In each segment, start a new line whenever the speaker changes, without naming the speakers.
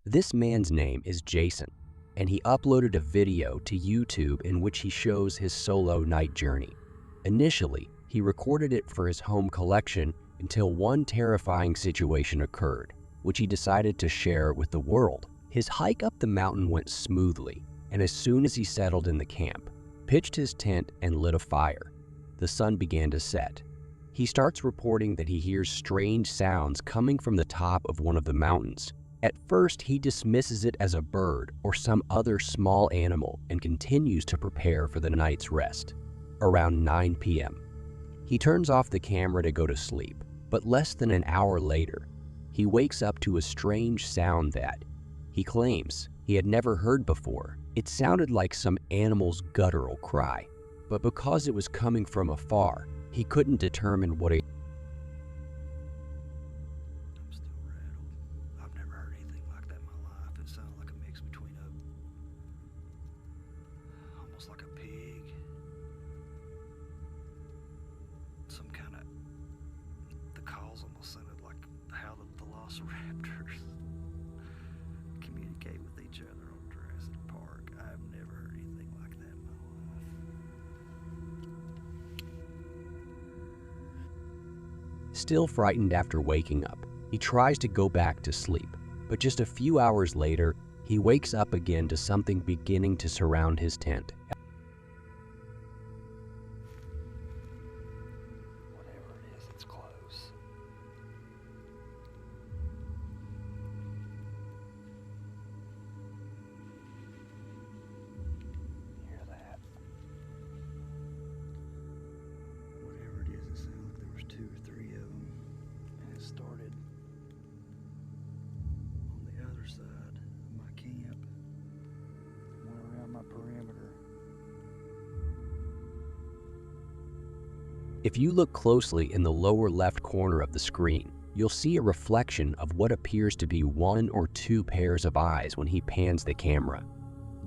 This man's name is Jason, and he uploaded a video to YouTube in which he shows his solo night journey. Initially, he recorded it for his home collection until one terrifying situation occurred, which he decided to share with the world. His hike up the mountain went smoothly, and as soon as he settled in the camp, pitched his tent and lit a fire, the sun began to set. He starts reporting that he hears strange sounds coming from the top of one of the mountains. At first, he dismisses it as a bird or some other small animal and continues to prepare for the night's rest. Around 9 p.m., he turns off the camera to go to sleep, but less than an hour later, he wakes up to a strange sound that, he claims, he had never heard before. It sounded like some animal's guttural cry, but because it was coming from afar, he couldn't determine what it.
I'm still rattled. I've never heard anything like that in my life. It sounded like a mix between almost like a pig, some kind of, the calls almost sounded like how the velociraptors communicate with each other on Jurassic Park. I've never heard anything like that in my life.
Still frightened after waking up, he tries to go back to sleep, but just a few hours later, he wakes up again to something beginning to surround his tent.
Whatever it is, it's close. You hear that? Whatever it is, it sounded like there was 2 or 3 of them, and it started on the other side of my camp, went around my perimeter.
If you look closely in the lower left corner of the screen, you'll see a reflection of what appears to be 1 or 2 pairs of eyes when he pans the camera.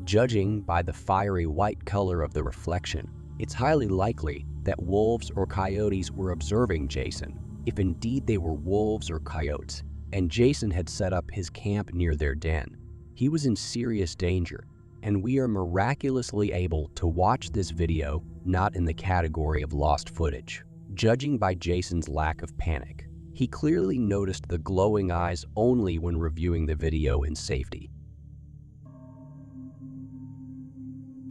Judging by the fiery white color of the reflection, it's highly likely that wolves or coyotes were observing Jason, if indeed they were wolves or coyotes, and Jason had set up his camp near their den. He was in serious danger, and we are miraculously able to watch this video not in the category of lost footage. Judging by Jason's lack of panic, he clearly noticed the glowing eyes only when reviewing the video in safety.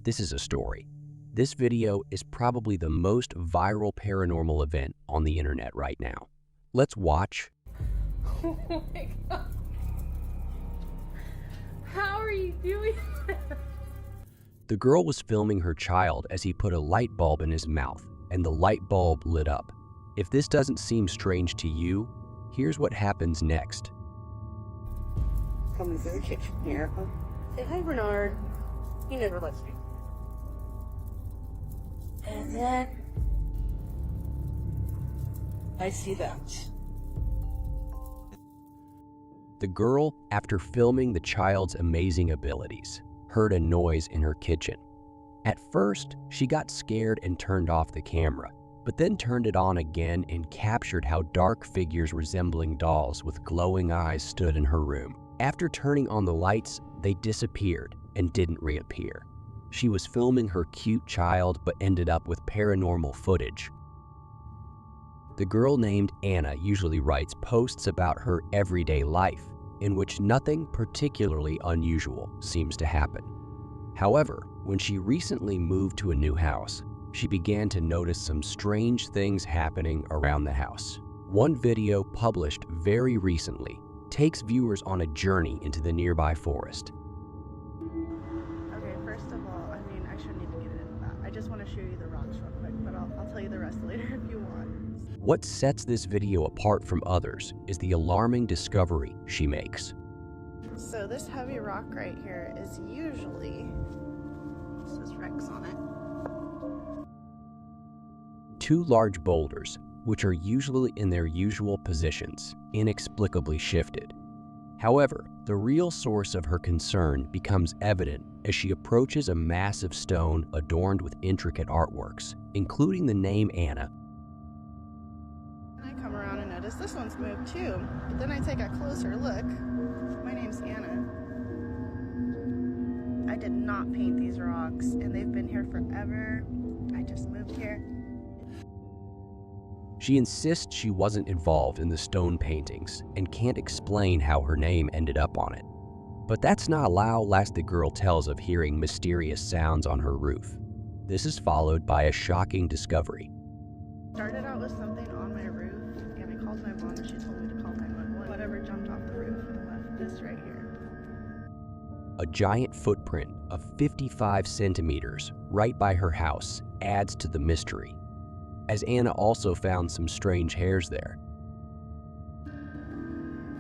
This is a story. This video is probably the most viral paranormal event on the internet right now. Let's watch.
Oh my god. How are you doing that?
The girl was filming her child as he put a light bulb in his mouth, and the light bulb lit up. If this doesn't seem strange to you, here's what happens next.
Coming through the kitchen here. Say hi, Bernard. He never lets me. And then I see that.
The girl, after filming the child's amazing abilities, heard a noise in her kitchen. At first, she got scared and turned off the camera, but then turned it on again and captured how dark figures resembling dolls with glowing eyes stood in her room. After turning on the lights, they disappeared and didn't reappear. She was filming her cute child but ended up with paranormal footage. The girl named Anna usually writes posts about her everyday life, in which nothing particularly unusual seems to happen. However, when she recently moved to a new house, she began to notice some strange things happening around the house. One video published very recently takes viewers on a journey into the nearby forest.
Okay, first of all, I mean, I shouldn't even get into that. I just want to show you the rocks real quick, but I'll tell you the rest later if you want.
What sets this video apart from others is the alarming discovery she makes.
So this heavy rock right here is usually, this is Rex on it.
2 large boulders, which are usually in their usual positions, inexplicably shifted. However, the real source of her concern becomes evident as she approaches a massive stone adorned with intricate artworks, including the name Anna.
And I come around and notice this one's moved too, but then I take a closer look. My name name's Anna. I did not paint these rocks, and they've been here forever. I just moved here.
She insists she wasn't involved in the stone paintings and can't explain how her name ended up on it. But that's not how last the girl tells of hearing mysterious sounds on her roof. This is followed by a shocking discovery.
Started out with something on my roof, and I called my mom, and she told me to call 911. Whatever jumped off the roof and left this right here.
A giant footprint of 55 centimeters right by her house adds to the mystery, as Anna also found some strange hairs there.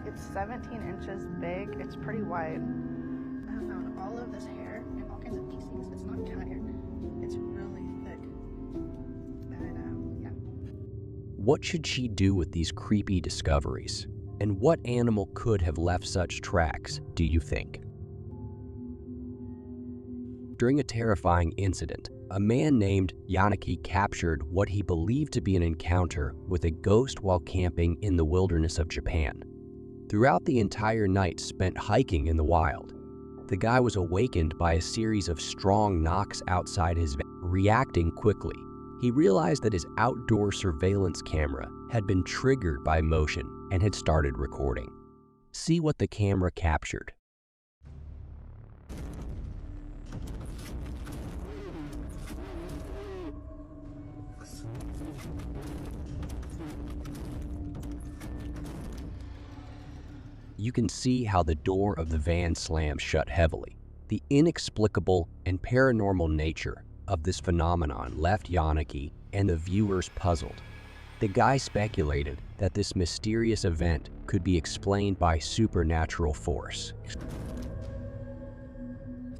It's 17 inches big. It's pretty wide. I have found all of this hair and all kinds of piecings. It's not cat hair. It's really thick. And yeah.
What should she do with these creepy discoveries? And what animal could have left such tracks, do you think? During a terrifying incident, a man named Yannicki captured what he believed to be an encounter with a ghost while camping in the wilderness of Japan. Throughout the entire night spent hiking in the wild, the guy was awakened by a series of strong knocks outside his van. Reacting quickly, he realized that his outdoor surveillance camera had been triggered by motion and had started recording. See what the camera captured. You can see how the door of the van slams shut heavily. The inexplicable and paranormal nature of this phenomenon left Yannicki and the viewers puzzled. The guy speculated that this mysterious event could be explained by supernatural force.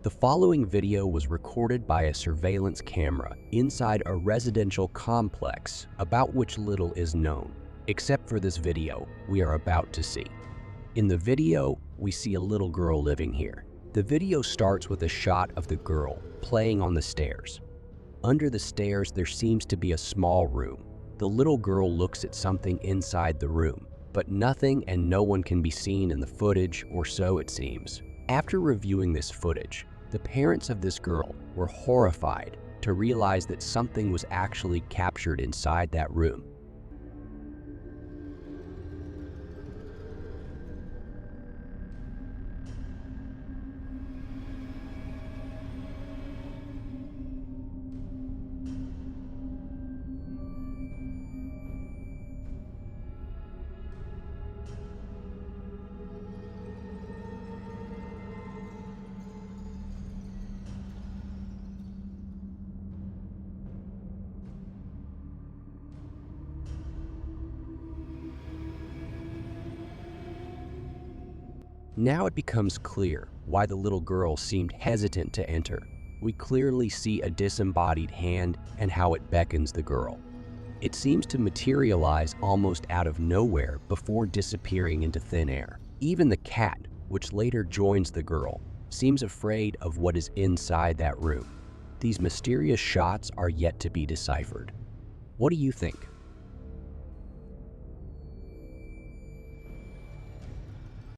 The following video was recorded by a surveillance camera inside a residential complex about which little is known, except for this video we are about to see. In the video, we see a little girl living here. The video starts with a shot of the girl playing on the stairs. Under the stairs, there seems to be a small room. The little girl looks at something inside the room, but nothing and no one can be seen in the footage, or so it seems. After reviewing this footage, the parents of this girl were horrified to realize that something was actually captured inside that room. Now it becomes clear why the little girl seemed hesitant to enter. We clearly see a disembodied hand and how it beckons the girl. It seems to materialize almost out of nowhere before disappearing into thin air. Even the cat, which later joins the girl, seems afraid of what is inside that room. These mysterious shots are yet to be deciphered. What do you think?